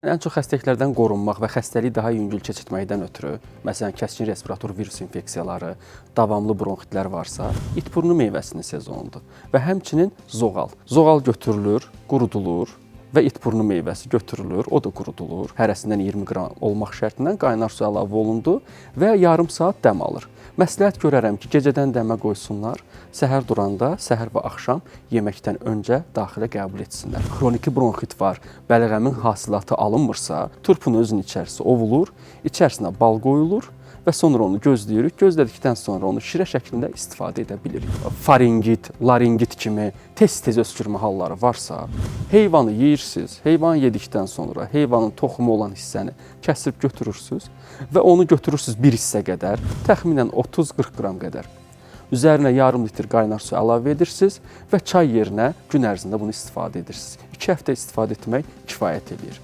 Ən çox xəstəliklərdən qorunmaq və xəstəliyi daha yüngül keçirtməkdən ötürü, məsələn, kəskin respirator virus infeksiyaları, davamlı bronxitlər varsa, itburnu meyvəsinin sezonudur və həmçinin zoğal. Zoğal götürülür, qurudulur və itburnu meyvəsi götürülür, o da qurudulur. Hərəsindən 20 qram olmaq şərtindən qaynar su əlavə olundu və yarım saat dəm alır. Məsləhət görərəm ki, gecədən dəmə qoysunlar, səhər duranda, səhər və axşam yeməkdən öncə daxilə qəbul etsinlər. Xroniki bronxit var, bəlğəmin hasilatı alınmırsa, turpun özünün içərisi ovulur, içərisinə bal qoyulur və sonra onu gözləyirik. Gözlədikdən sonra onu şirə şəklində istifadə edə bilirik. Faringit, laringit kimi tez-tez öskürmə halları varsa, heyvanı yeyirsiniz. Heyvan yedikdən sonra heyvanın toxumu olan hissəni kəsib götürürsünüz və onu götürürsünüz bir hissə qədər, təxminən 30-40 qram qədər. Üzərinə yarım litr qaynar su əlavə edirsiniz və çay yerinə gün ərzində bunu istifadə edirsiniz. 2 həftə istifadə etmək kifayət edir.